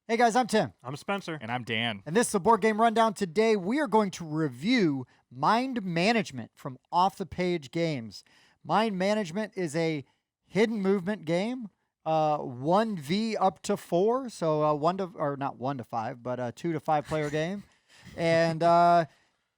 Hey guys, I'm Tim. I'm Spencer. And I'm Dan. And this is the Board Game Rundown. Today we are going to review Mind Management from Off the Page Games. Mind Management is a hidden movement game, 1v up to 4, so not 1 to 5, but a 2 to 5 player game. And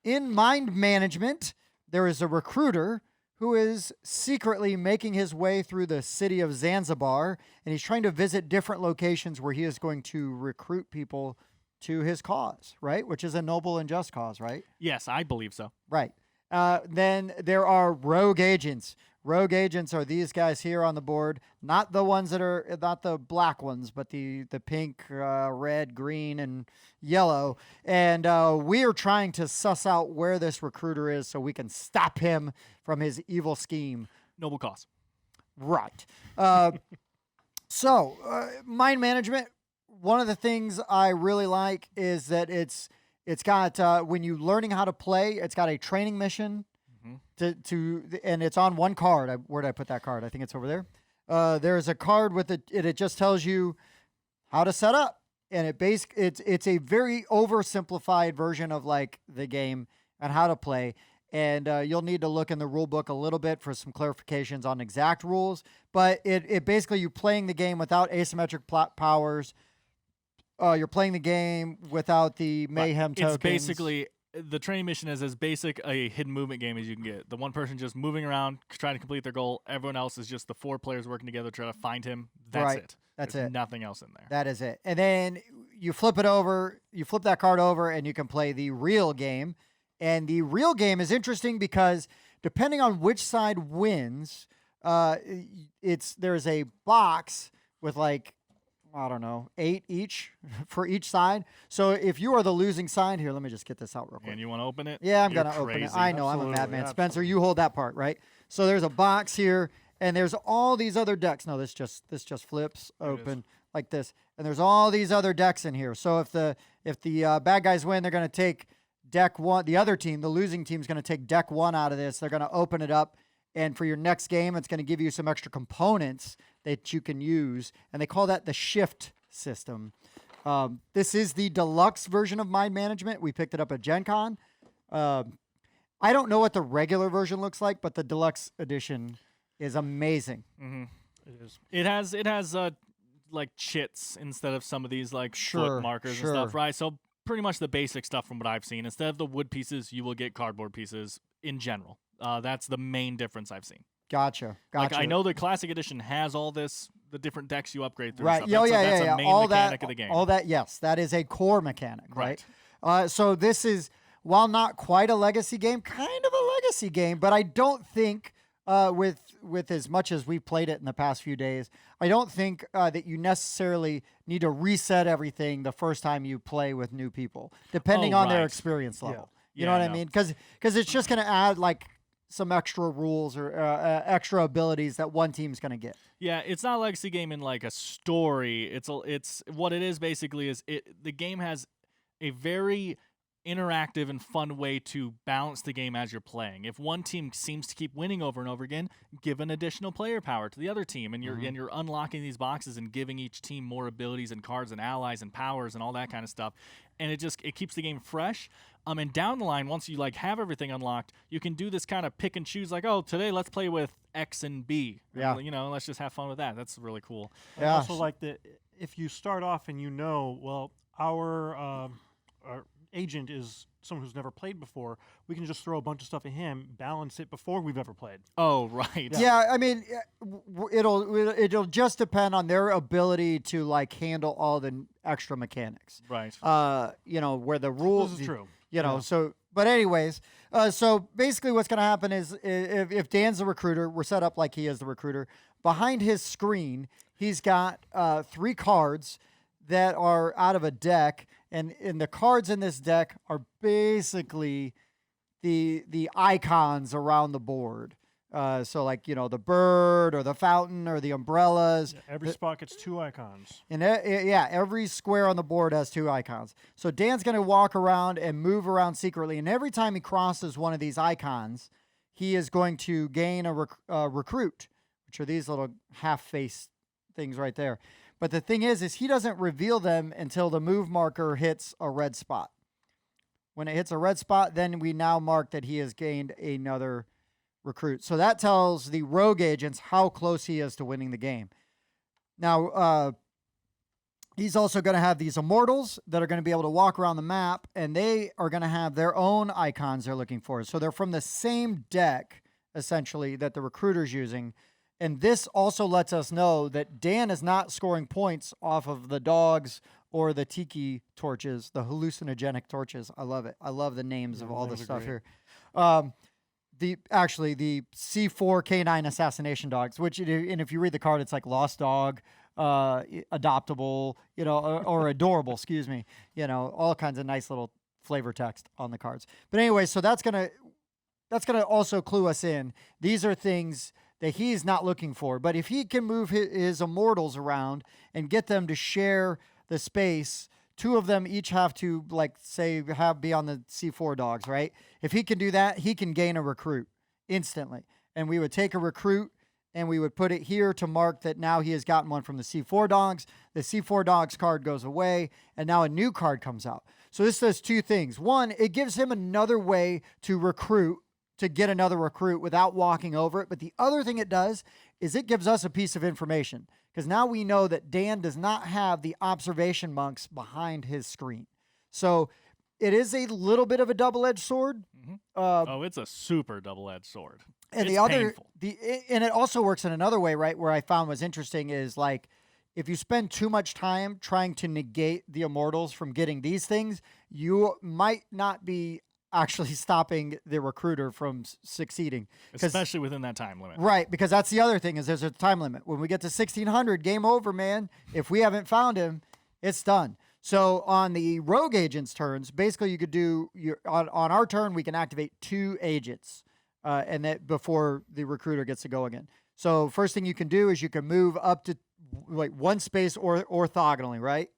in Mind Management, there is a recruiter who is secretly making his way through the city of Zanzibar, and he's trying to visit different locations where he is going to recruit people to his cause, right? Which is a noble and just cause, right? Yes, I believe so. Right. Then there are rogue agents. Rogue agents are these guys here on the board, not the ones that are not the black ones, but the pink, red, green, and yellow. And we are trying to suss out where this recruiter is so we can stop him from his evil scheme. Noble cause. Right. So, Mind Management. One of the things I really like is that it's got when you're learning how to play, it's got a training mission. And it's on one card. Where did I put that card? I think it's over there. There's a card with it just tells you how to set up, and it's a very oversimplified version of like the game and how to play. And you'll need to look in the rule book a little bit for some clarifications on exact rules. But it basically you're playing the game without asymmetric powers. You're playing the game without the mayhem tokens. It's basically. The training mission is as basic a hidden movement game as you can get. The one person just moving around, trying to complete their goal. Everyone else is just the 4 players working together to try to find him. That's right. it. That's There's it. Nothing else in there. That is it. And then you flip it over. You flip that card over, and you can play the real game. And the real game is interesting because depending on which side wins, there's a box with like, I don't know, 8 each for each side. So if you are the losing side here, let me just get this out real quick. And you want to open it? Yeah, I'm You're going to open it. crazy. I know, I'm a madman. Spencer, you hold that part, right? So there's a box here, and there's all these other decks. No, this just flips open like this. And there's all these other decks in here. So if the bad guys win, they're going to take deck 1. The other team, the losing team, is going to take deck 1 out of this. They're going to open it up. And for your next game, it's going to give you some extra components that you can use. And they call that the shift system. This is the deluxe version of Mind Management. We picked it up at Gen Con. I don't know what the regular version looks like, but the deluxe edition is amazing. Mm-hmm. It is. It has like chits instead of some of these like foot markers and stuff, right? So pretty much the basic stuff from what I've seen. Instead of the wood pieces, you will get cardboard pieces in general. That's the main difference I've seen. Gotcha. Like I know the classic edition has all this, the different decks you upgrade through. Right. Stuff. That's a main all mechanic that, of the game. All that, yes, that is a core mechanic, Right. So this is, while not quite a legacy game, kind of a legacy game, but I don't think with as much as we've played it in the past few days, I don't think that you necessarily need to reset everything the first time you play with new people, depending on their experience level. You know what I mean? Because it's just going to add like some extra rules or extra abilities that one team's going to get. Yeah, it's not a legacy game in like a story. It's what it is basically is the game has a very interactive and fun way to balance the game as you're playing. If one team seems to keep winning over and over again, give an additional player power to the other team, and you're unlocking these boxes and giving each team more abilities and cards and allies and powers and all that kind of stuff. And it keeps the game fresh. And down the line, once you like have everything unlocked, you can do this kind of pick and choose. Like, oh, today let's play with X and B. Yeah. And, let's just have fun with that. That's really cool. I also like that if you start off and our agent is someone who's never played before, we can just throw a bunch of stuff at him, balance it before we've ever played. Oh, right. Yeah, I mean, it'll just depend on their ability to like handle all the extra mechanics. Right. Where the rules. This is true. So, but anyways, so basically what's going to happen is if Dan's the recruiter, we're set up like he is the recruiter. Behind his screen, he's got 3 cards that are out of a deck, and the cards in this deck are basically the icons around the board. So like, the bird or the fountain or the umbrellas. Yeah, every spot gets 2 icons. And every square on the board has 2 icons. So Dan's going to walk around and move around secretly. And every time he crosses one of these icons, he is going to gain a recruit, which are these little half-face things right there. But the thing is he doesn't reveal them until the move marker hits a red spot. When it hits a red spot, then we now mark that he has gained another recruit. So that tells the rogue agents how close he is to winning the game. Now, he's also going to have these immortals that are going to be able to walk around the map, and they are going to have their own icons they're looking for. So they're from the same deck, essentially, that the recruiter's using. And this also lets us know that Dan is not scoring points off of the dogs or the tiki torches, the hallucinogenic torches. I love it. I love the names of all this stuff here. The C4 K9 assassination dogs, which, and if you read the card, it's like lost dog, adoptable, or adorable, excuse me, all kinds of nice little flavor text on the cards. But anyway, so that's gonna also clue us in. These are things that he's not looking for. But if he can move his immortals around and get them to share the space, two of them each have to, be on the C4 dogs, right? If he can do that, he can gain a recruit instantly. And we would take a recruit and we would put it here to mark that now he has gotten one from the C4 dogs. The C4 dogs card goes away, and now a new card comes out. So this does two things. One, it gives him another way to recruit, to get another recruit without walking over it. But the other thing it does is it gives us a piece of information, because now we know that Dan does not have the observation monks behind his screen. So it is a little bit of a double-edged sword. Mm-hmm. It's a super double-edged sword. And it's painful. And it also works in another way, right? Where I found was interesting is if you spend too much time trying to negate the immortals from getting these things, you might not be actually stopping the recruiter from succeeding. Especially within that time limit. Right, because that's the other thing is there's a time limit. When we get to 1600, game over, man. If we haven't found him, it's done. So on the rogue agent's turns, basically you could do, on our turn, we can activate 2 agents and that before the recruiter gets to go again. So first thing you can do is you can move up to one space or orthogonally, right?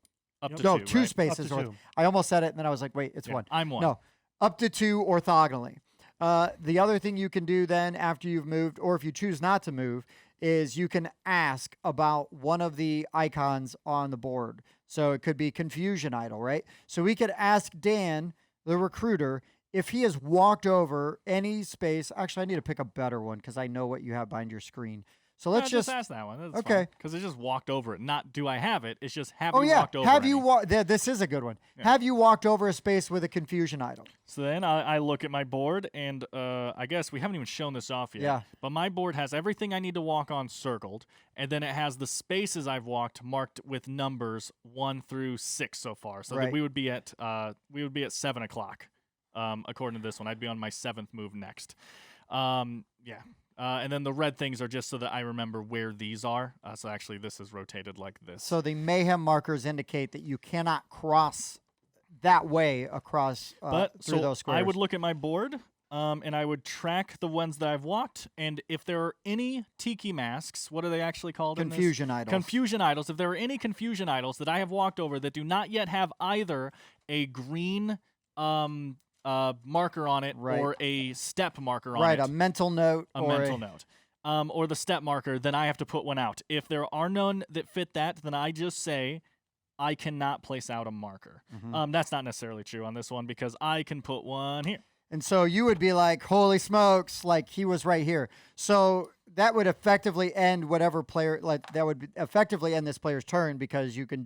Up to no, 2, two right? spaces. Up to 2. I almost said it, and then I was like, wait, it's 1. I'm 1. No, up to 2 orthogonally. The other thing you can do then after you've moved, or if you choose not to move, is you can ask about one of the icons on the board. So it could be Confusion Idol, right? So we could ask Dan, the recruiter, if he has walked over any space. Actually, I need to pick a better one because I know what you have behind your screen. So let's just ask that one. That's okay. Because it just walked over it. Not do I have it? It's just have you walked over have you any? walked? This is a good one. Yeah. Have you walked over a space with a Confusion Idol? So then I look at my board, and I guess we haven't even shown this off yet. Yeah. But my board has everything I need to walk on circled, and then it has the spaces I've walked marked with numbers 1 through 6 so far. So that we would be at 7 o'clock, according to this one. I'd be on my 7th move next. And then the red things are just so that I remember where these are. So actually, this is rotated like this. So the mayhem markers indicate that you cannot cross that way across through those squares. I would look at my board, and I would track the ones that I've walked. And if there are any tiki masks, what are they actually called? Confusion idols. Confusion idols. If there are any confusion idols that I have walked over that do not yet have either a green marker on it or a step marker on it. Right, a mental note. Or the step marker, then I have to put one out. If there are none that fit that, then I just say I cannot place out a marker. Mm-hmm. That's not necessarily true on this one because I can put one here. And so you would be like, holy smokes, like he was right here. So that would effectively end whatever player, that would effectively end this player's turn because you can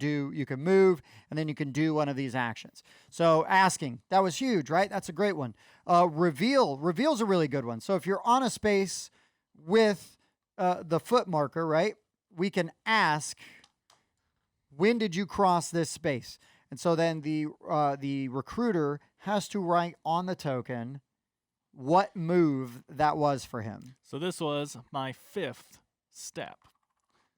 move and then you can do one of these actions. So asking, that was huge, right? That's a great one. Reveal's a really good one. So if you're on a space with the foot marker, right, we can ask, when did you cross this space? And so then the recruiter has to write on the token what move that was for him. So this was my 5th step.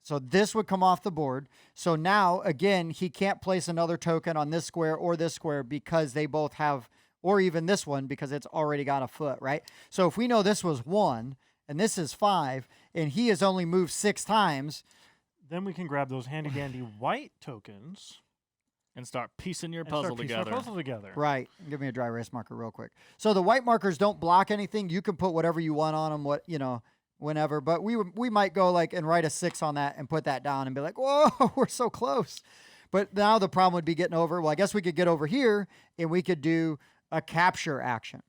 So this would come off the board. So now, again, he can't place another token on this square or this square because they both have, or even this one because it's already got a foot, right? So if we know this was 1 and this is 5 and he has only moved 6 times. Then we can grab those handy-dandy white tokens. And start piecing your puzzle together. Right. Give me a dry erase marker real quick. So the white markers don't block anything. You can put whatever you want on them. whenever, but we might go like and write a 6 on that and put that down and be like, whoa, we're so close. But now the problem would be getting over. Well, I guess we could get over here and we could do a capture action.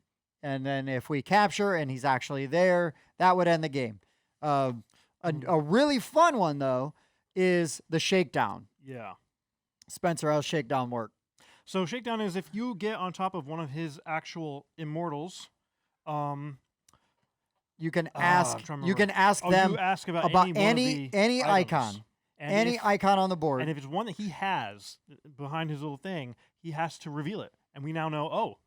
And then if we capture and he's actually there, that would end the game. A really fun one, though, is the shakedown. Yeah. Spencer, how's shakedown work? So shakedown is if you get on top of one of his actual immortals, you can ask. You can ask you them ask about any items. icon, any icon on the board. And if it's one that he has behind his little thing, he has to reveal it. And we now know, oh,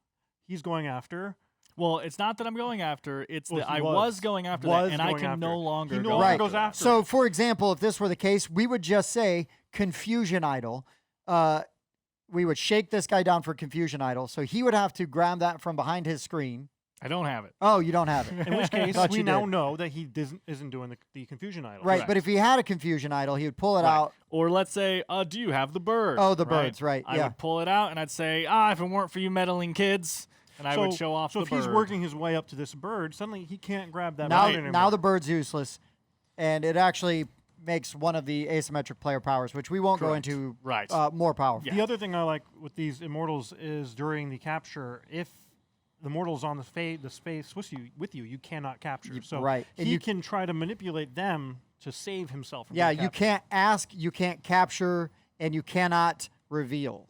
he's going after. Well, it's not that I'm going after. It's Well, that he I was. was going after Was that, and I going can after no it. longer He no go longer after goes that. after So, it. for example, if this were the case, we would just say Confusion Idol. We would shake this guy down for Confusion Idol. So he would have to grab that from behind his screen. I don't have it. Oh, you don't have it. In which case, Thought we you now did. know that he isn't doing the confusion idol. Right, Correct. but if he had a Confusion Idol, he would pull it Right. out. Or let's say, do you have the bird? Oh, the Right. birds, right, I yeah. would pull it out, and I'd say, if it weren't for you meddling kids, and I would show off So the if bird. he's working his way up to this bird, suddenly he can't grab that Now, bird anymore. now the bird's useless, and it actually makes one of the asymmetric player powers, which we won't go Correct. into, Right. more powerful. Yeah. The other thing I like with these immortals is during the capture, if the mortal's on the space with you, you cannot capture. So right. And he you can try to manipulate them to save himself from Yeah, being you captured. can't ask, you can't capture, and you cannot reveal.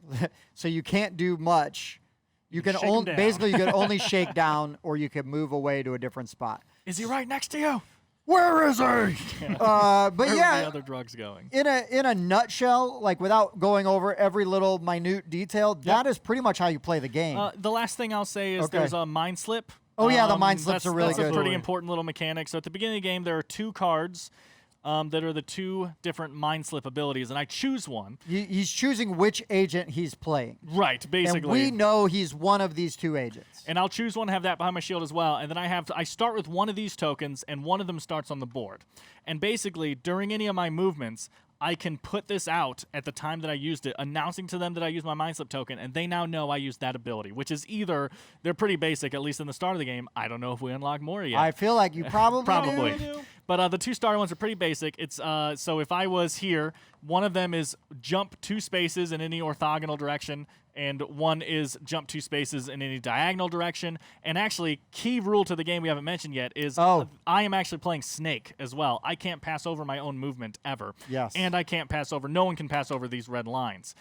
So you can't do much. You can shake 'em only down. basically you can only shake down, or you can move away to a different spot. Is he right next to you? Where is he? But Where are the yeah, other drugs going? in a nutshell, like without going over every little minute detail, that is pretty much how you play the game. The last thing I'll say is Okay. there's a mind slip. Oh, yeah, the mind slips are really that's good. a pretty Absolutely. important little mechanic. So at the beginning of the game, there are 2 cards that are the 2 different mind slip abilities, and I choose one. He's choosing which agent he's playing. Right, basically. And we know he's one of these 2 agents. And I'll choose one, have that behind my shield as well, and then I start with one of these tokens, and one of them starts on the board. And basically, during any of my movements, I can put this out at the time that I used it, announcing to them that I used my Mind Slip token, and they now know I used that ability, which is either, they're pretty basic, at least in the start of the game. I don't know if we unlock more yet. I feel like you probably Probably. do. But the 2-star ones are pretty basic. It's so if I was here, one of them is jump 2 spaces in any orthogonal direction, and one is jump 2 spaces in any diagonal direction. And actually, key rule to the game we haven't mentioned yet is I am actually playing Snake as well. I can't pass over my own movement ever. Yes. And I can't pass over, no one can pass over these red lines.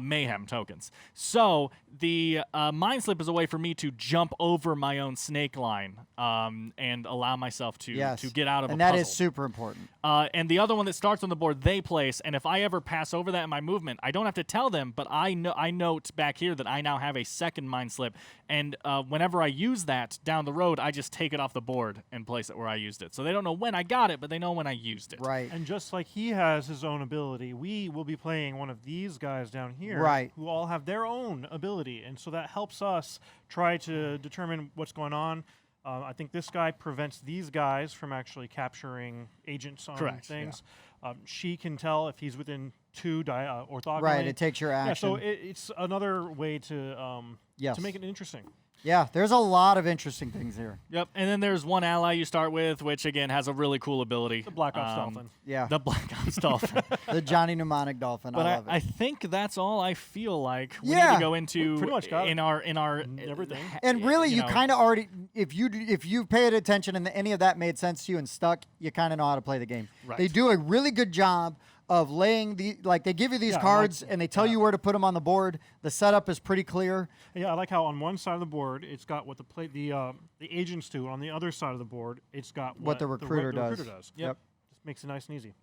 Mayhem tokens. So the Mind Slip is a way for me to jump over my own snake line and allow myself to get out of a and puzzle. that is super important. And the other one that starts on the board, they place. And if I ever pass over that in my movement, I don't have to tell them, but I note back here that I now have a second Mind Slip. And whenever I use that down the road, I just take it off the board and place it where I used it. So they don't know when I got it, but they know when I used it. Right. And just like he has his own ability, we will be playing one of these guys down here, Right. who all have their own ability, and so that helps us try to determine what's going on. I think this guy prevents these guys from actually capturing agents on Correct, things. She can tell if he's within 2 orthogonally. Right, it takes your Yeah, action. so it's another way to make it interesting. Yeah, there's a lot of interesting things here. Yep. And then there's one ally you start with, which again has a really cool ability. The Black Ops Dolphin. Yeah, The Black Ops Dolphin. the Johnny Mnemonic Dolphin. But I love I it. think that's all I feel like we need Yeah. to go into Pretty much got it. in our Everything. And really, you know, kind of already, if you paid attention and any of that made sense to you and stuck, you kind of know how to play the game. Right. They do a really good job of laying they give you these Yeah, I cards like- and they tell you where to put them on the board. The setup is pretty clear. Yeah, I like how on one side of the board it's got what the agents do. On the other side of the board, it's got What the recruiter does. Yep. Just makes it nice and easy.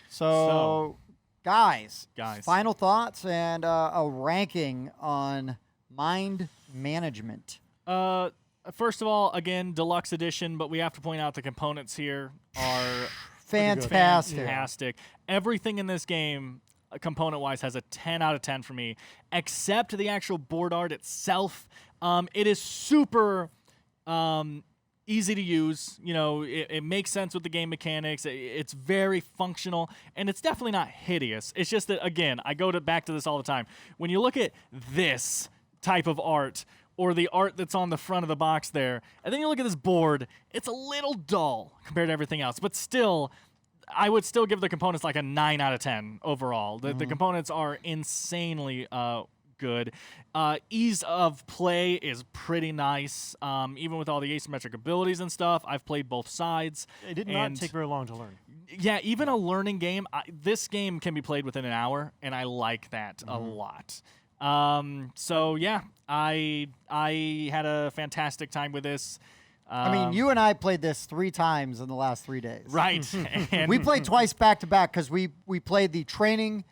So, guys, Guys. final thoughts and a ranking on mind management. First of all, again, deluxe edition, but we have to point out the components here are Fantastic. fantastic. Everything in this game, component-wise, has a 10 out of 10 for me, except the actual board art itself. It is super easy to use. You know, it makes sense with the game mechanics. It's very functional, and it's definitely not hideous. It's just that, again, I go back to this all the time. When you look at this type of art, or the art that's on the front of the box there. And then you look at this board, it's a little dull compared to everything else, but still, I would still give the components like a 9 out of 10 overall. The components are insanely good. Ease of play is pretty nice, even with all the asymmetric abilities and stuff. I've played both sides. It did not take very long to learn. Yeah, even a learning game. This game can be played within an hour, and I like that a lot. So yeah, I had a fantastic time with this. I mean, you and I played this 3 times in the last 3 days. Right. And We played twice back to back because we played the training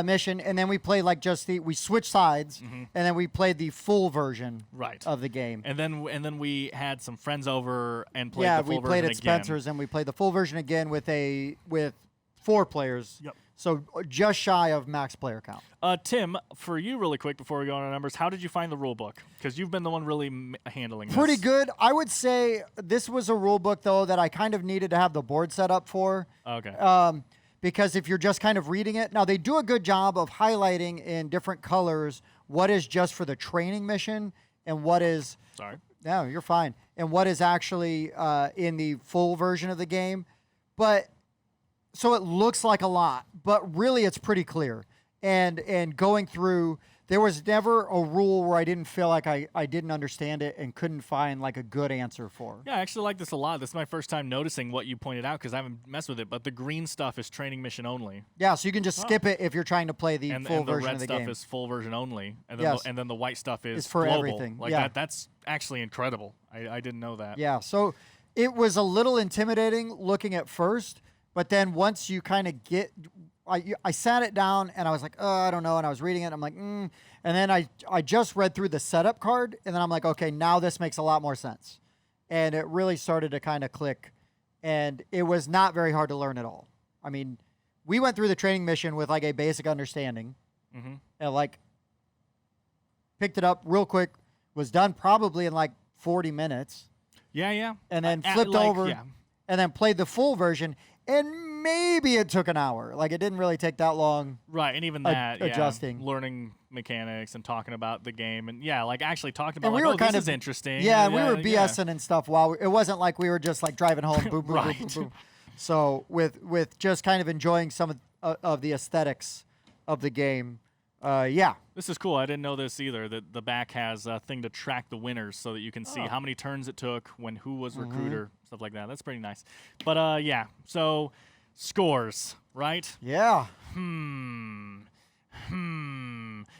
mission, and then we played like we switched sides, and then we played the full version of the game. And then we had some friends over and played the full version we played at again. Spencer's, and we played the full version again with 4 players. Yep. So just shy of max player count. Tim, for you really quick before we go on our numbers, how did you find the rule book? Because you've been the one really handling this. Pretty good. I would say this was a rule book, though, that I kind of needed to have the board set up for. Okay. Because if you're just kind of reading it, now they do a good job of highlighting in different colors what is just for the training mission and what is... Sorry. No, you're fine. And what is actually in the full version of the game. But... So it looks like a lot, but really it's pretty clear. And going through, there was never a rule where I didn't feel like I didn't understand it and couldn't find like a good answer for. Yeah, I actually like this a lot. This is my first time noticing what you pointed out because I haven't messed with it. But the green stuff is training mission only. Yeah, so you can just skip it if you're trying to play the full version of the game. And the red stuff is full version only. And then, and then the white stuff is for global. everything. Like yeah. That's actually incredible. I didn't know that. Yeah, so it was a little intimidating looking at first. But then once you kind of I sat it down and I was like, oh, I don't know. And I was reading it. And I'm like, And then I just read through the setup card. And then I'm like, okay, now this makes a lot more sense. And it really started to kind of click. And it was not very hard to learn at all. I mean, we went through the training mission with like a basic understanding. And like picked it up real quick. Was done probably in like 40 minutes. Yeah. And then flipped over. Yeah. And then played the full version. And maybe it took an hour. Like, it didn't really take that long. Right, and even that, adjusting. Learning mechanics and talking about the game. And, like, actually talking about, like, this is interesting. Yeah, and we were BSing and stuff while it wasn't like we were just, like, driving home, boom, boom, boom, boom, boom. So, with just kind of enjoying some of the aesthetics of the game, yeah. This is cool. I didn't know this either, that the back has a thing to track the winners so that you can see how many turns it took, who was recruiter, stuff like that. That's pretty nice. But, yeah, so scores, right? Yeah.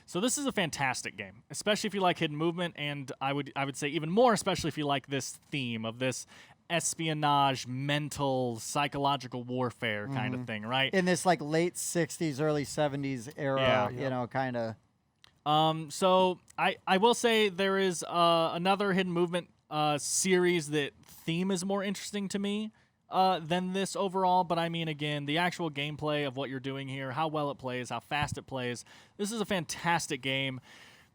So this is a fantastic game, especially if you like hidden movement, and I would say even more, especially if you like this theme of this espionage, mental, psychological warfare kind of thing, right? In this like late 60s, early 70s era, you know, kind of. So I will say there is another hidden movement series that theme is more interesting to me than this overall. But I mean, again, the actual gameplay of what you're doing here, how well it plays, how fast it plays. This is a fantastic game.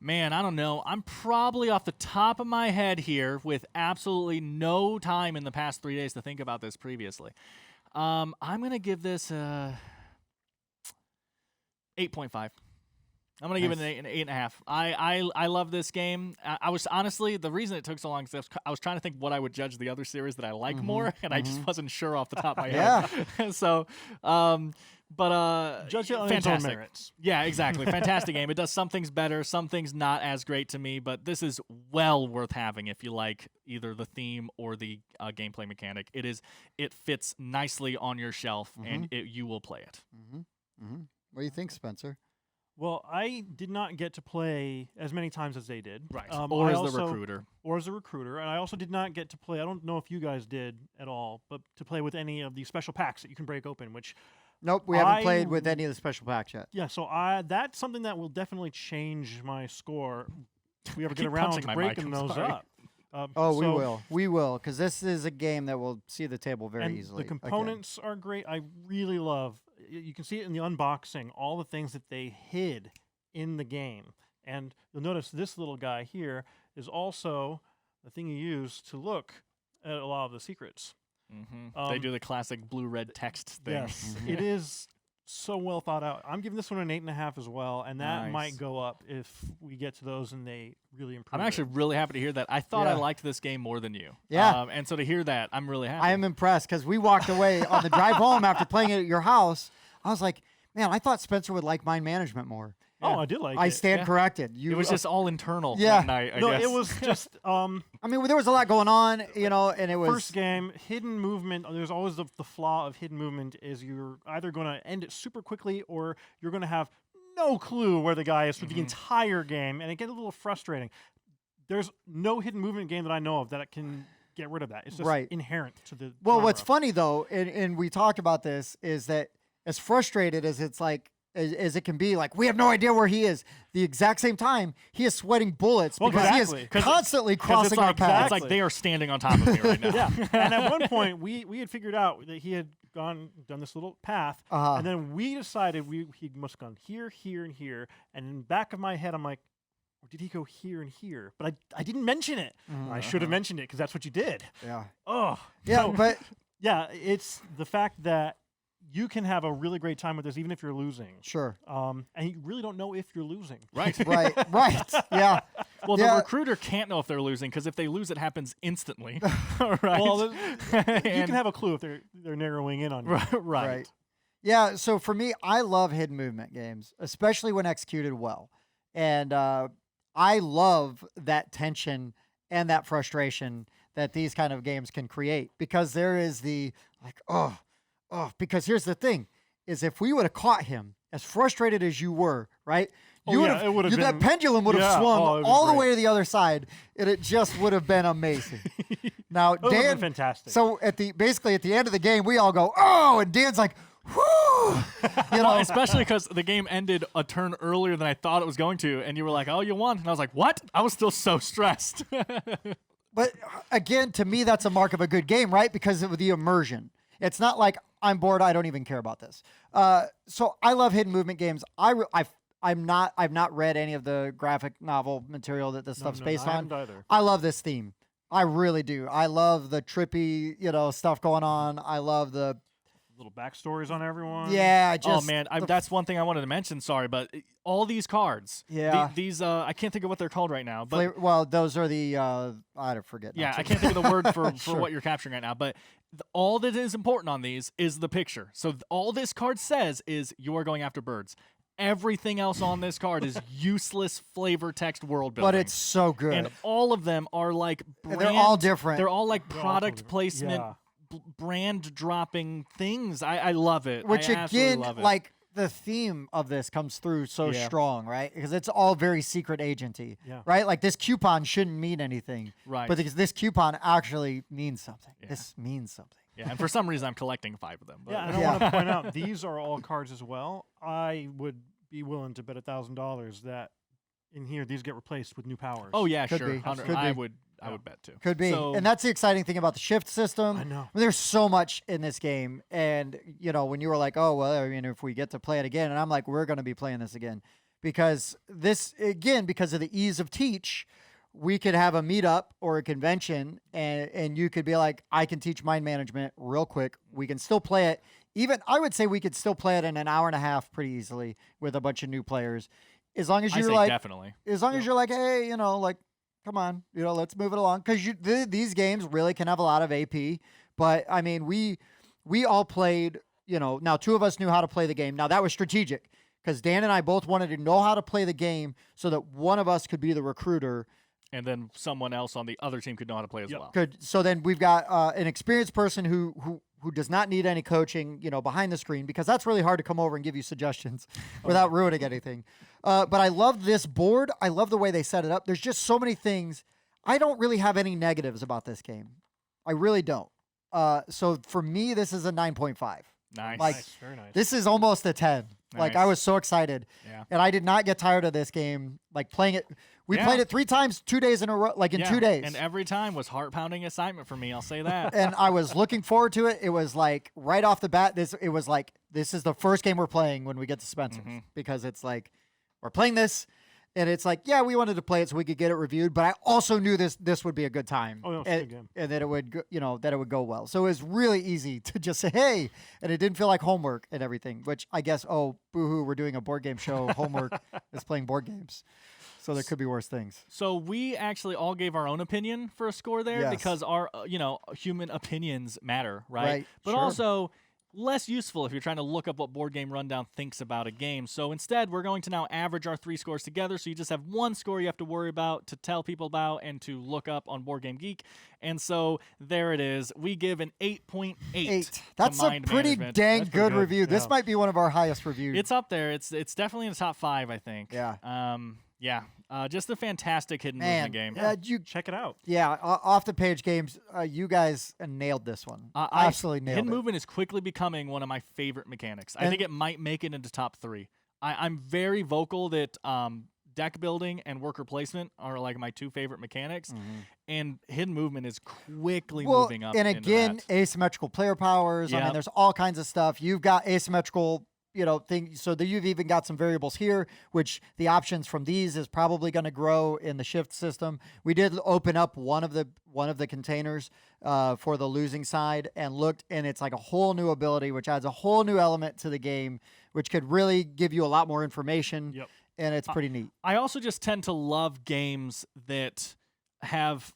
Man, I don't know. I'm probably off the top of my head here with absolutely no time in the past 3 days to think about this previously. I'm going to give this 8.5. I'm going to give it an 8.5. I love this game. I was honestly, the reason it took so long is I was trying to think what I would judge the other series that I like more, and I just wasn't sure off the top of my head. So, but judge it on fantastic. its own merits. Yeah, exactly. Fantastic game. It does some things better, some things not as great to me, but this is well worth having if you like either the theme or the gameplay mechanic. It fits nicely on your shelf, and you will play it. What do you think, Spencer? Well, I did not get to play as many times as they did. Right. Or as the recruiter. Or as a recruiter. And I also did not get to play, I don't know if you guys did at all, but to play with any of the special packs that you can break open, which... Nope, we haven't played with any of the special packs yet. Yeah, so that's something that will definitely change my score if we ever get around to breaking those up. We will, because this is a game that will see the table very easily. The components are great. I really love, you can see it in the unboxing, all the things that they hid in the game. And you'll notice this little guy here is also the thing you use to look at a lot of the secrets. They do the classic blue-red text thing. Yes, it is so well thought out. I'm giving this one an 8.5 as well, and that Nice. might go up if we get to those and they really improve. I'm actually really happy to hear that. I thought I Yeah. liked this game more than you. Yeah. And so to hear that, I'm really happy. I am impressed because we walked away on the drive home after playing it at your house. I was like, man, I thought Spencer would like Mind Management more. Oh, I did like I it. stand Yeah. corrected. It was just all internal Yeah. that night, I No, guess. it was just I mean, there was a lot going on, and it was first game, hidden movement. There's always the flaw of hidden movement is you're either going to end it super quickly or you're going to have no clue where the guy is for the entire game, and it gets a little frustrating. There's no hidden movement game that I know of that can get rid of that. It's just Right. inherent to the Well, what's genre. funny though, and we talked about this, is that as frustrated as it's like as it can be, like we have no idea where he is. The exact same time, he is sweating bullets Well, because he exactly. is 'Cause constantly 'cause crossing it's our like path. It's like they are standing on top of me right now. Yeah, and at one point we had figured out that he had done this little path, Uh-huh. and then we decided he must have gone here, here, and here. And in the back of my head, I'm like, or did he go here and here? But I didn't mention it. I should have mentioned it because that's what you did. Yeah, Oh, yeah, so, but yeah, it's the fact that you can have a really great time with this even if you're losing. sure, And you really don't know if you're losing. Right. right, yeah. Well, Yeah. the recruiter can't know if they're losing because if they lose, it happens instantly. right. Well, you And- can have a clue if they're narrowing in on you. right. Right. Yeah, so for me, I love hidden movement games, especially when executed well. And I love that tension and that frustration that these kind of games can create because there is the like, because here's the thing is if we would have caught him as frustrated as you were, right? Oh, You yeah, it would have that been- pendulum would have yeah, swung oh, it was all the great. way to the other side, and it just would have been amazing. Now, It would have Dan, been fantastic. so basically at the end of the game, we all go, oh, and Dan's like, whoo, Well, especially because the game ended a turn earlier than I thought it was going to, and you were like, "Oh, you won," and I was like, "What?" I was still so stressed. But again, to me, that's a mark of a good game, right? Because of the immersion. It's not like I'm bored. I don't even care about this. So I love hidden movement games. I've not read any of the graphic novel material that this stuff's based I on. haven't either. I love this theme. I really do. I love the trippy, stuff going on. I love the Little backstories on everyone. yeah. Oh Just man, that's one thing I wanted to mention. Sorry, but all these cards, Yeah. these I can't think of what they're called right now, but flavor, well, those are the I don't forget. now, yeah, too. I can't think of the word for Sure. what you're capturing right now. But all that is important on these is the picture. So all this card says is you are going after birds. Everything else on this card is useless flavor text world building. But it's so good. and all of them are like And they're all brand- different. They're all like They're all product different. placement, Yeah. brand dropping things. I love it. Which I absolutely again, love it. like the theme of this comes through so Yeah. strong, right? Because it's all very secret agenty, Yeah. right? Like this coupon shouldn't mean anything, Right. But this coupon actually means something. Yeah. This means something. yeah, and for some reason I'm collecting 5 of them. But Yeah, and I Yeah. want to point out these are all cards as well. I would be willing to bet $1,000 that in here these get replaced with new powers. oh yeah, Could sure. be. 100 Could I be. would Yeah. bet too. Could be, So, and that's the exciting thing about the shift system. I know. I mean, there's so much in this game, and when you were like, "Oh well," I mean, if we get to play it again, and I'm like, "We're going to be playing this again," because because of the ease of teach, we could have a meetup or a convention, and you could be like, "I can teach mind management real quick." We can still play it. Even I would say we could still play it in an hour and a half pretty easily with a bunch of new players, as long as I you're say like, definitely. as long as you're like, hey, like, come on, let's move it along. Because these games really can have a lot of AP. But I mean, we all played. Now 2 of us knew how to play the game. Now that was strategic because Dan and I both wanted to know how to play the game so that one of us could be the recruiter. And then someone else on the other team could know how to play as Yep. well. So then we've got an experienced person who does not need any coaching, behind the screen, because that's really hard to come over and give you suggestions without ruining anything. But I love this board. I love the way they set it up. There's just so many things. I don't really have any negatives about this game. I really don't. So for me, this is a 9.5. Nice. Like, Nice, very nice. This is almost a 10. Like, I Nice. was so excited. Yeah. And I did not get tired of this game. Like, playing it. We Yeah. played it 3 times, 2 days in a row, like in Yeah, 2 days. And every time was heart-pounding excitement for me, I'll say that. And I was looking forward to it. It was like right off the bat, this is the first game we're playing when we get to Spencer's, Mm-hmm. because it's like we're playing this, And it's like, yeah, we wanted to play it so we could get it reviewed, but I also knew this would be a good time. Oh, no, it's a good game. And that it would, that it would go well. So it was really easy to just say, hey, and it didn't feel like homework and everything, which I guess, boo-hoo, we're doing a board game show. Homework is playing board games. So there could be worse things. So we actually all gave our own opinion for a score there Yes. because our, human opinions matter, right? Right, But sure. also less useful if you're trying to look up what Board Game Rundown thinks about a game. So instead, we're going to now average our 3 scores together. So you just have one score you have to worry about, to tell people about, and to look up on Board Game Geek. And so there it is. We give an 8.8. 8. That's a Mind pretty Management. dang That's pretty good good, review. This yeah. might be one of our highest reviews. It's up there. It's definitely in the top 5, I think. Yeah. Just a fantastic hidden Man, movement game. Check it out. Off the page games, you guys nailed this one. Absolutely nailed Hidden it. movement is quickly becoming one of my favorite mechanics. I And- think it might make it into top 3. I'm very vocal that deck building and worker placement are like my 2 favorite mechanics, and hidden movement is quickly moving up. And into again, that. asymmetrical player powers. I mean, Yep. there's all kinds of stuff. You've got asymmetrical, things. So you've even got some variables here, which the options from these is probably going to grow in the shift system. We did open up one of the containers for the losing side and looked, and it's like a whole new ability, which adds a whole new element to the game, which could really give you a lot more information. Yep. And it's pretty neat. I also just tend to love games that have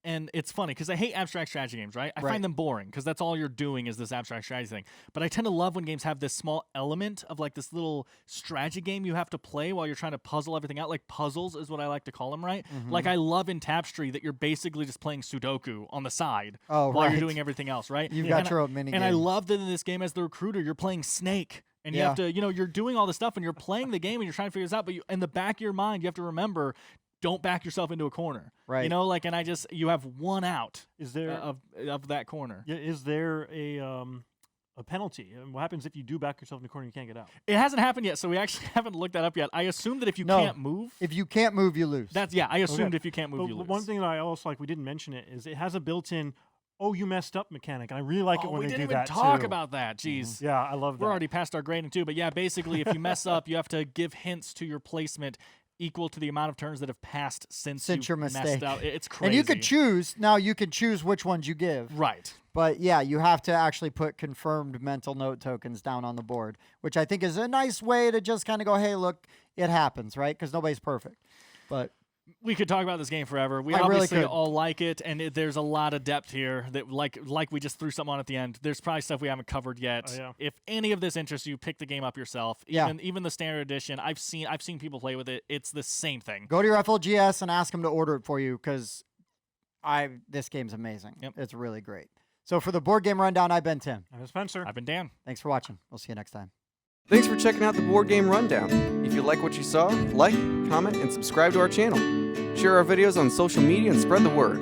and it's funny because I hate abstract strategy games, right? I Right. find them boring because that's all you're doing is this abstract strategy thing. But I tend to love when games have this small element of like this little strategy game you have to play while you're trying to puzzle everything out. Like puzzles is what I like to call them, right? Like I love in Tapestry that you're basically just playing Sudoku on the side Oh, while right. you're doing everything else, right? You've And got your own mini And I game. love that in this game as the recruiter, you're playing Snake. And you Yeah. have to, you're doing all this stuff and you're playing the game and you're trying to figure this out. But in the back of your mind, you have to remember, don't back yourself into a corner. Right. And you have one out Is there of that corner. is there a penalty? And what happens if you do back yourself in the corner and you can't get out? It hasn't happened yet, so we actually haven't looked that up yet. I assume that if you No. can't move, If you can't move, you lose. I assumed Okay. if you can't move, But you lose. one thing that I also like, we didn't mention it, is it has a built-in, you messed up mechanic. And I really like it when we they didn't do even that talk too. about that. Jeez. Yeah, I love that. We're already past our grading too, but yeah, basically, if you mess up, you have to give hints to your placement equal to the amount of turns that have passed since your messed mistake. out. It's crazy. And you could choose. Now you can choose which ones you give. Right. But yeah, you have to actually put confirmed mental note tokens down on the board, which I think is a nice way to just kind of go, hey, look, it happens, right? Because nobody's perfect. But We could talk about this game forever. We I really obviously could. all like it, and there's a lot of depth here. That like we just threw something on at the end. There's probably stuff we haven't covered yet. Oh, yeah. If any of this interests you, pick the game up yourself. Yeah. Even the standard edition. I've seen people play with it. It's the same thing. go to your FLGS and ask them to order it for you because this game's amazing. Yep. It's really great. So for the Board Game Rundown, I've been Tim. I'm Spencer. I've been Dan. Thanks for watching. We'll see you next time. Thanks for checking out the Board Game Rundown. If you like what you saw, like, comment, and subscribe to our channel. Share our videos on social media and spread the word.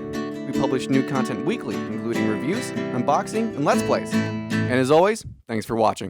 We publish new content weekly, including reviews, unboxing, and Let's Plays. And as always, thanks for watching.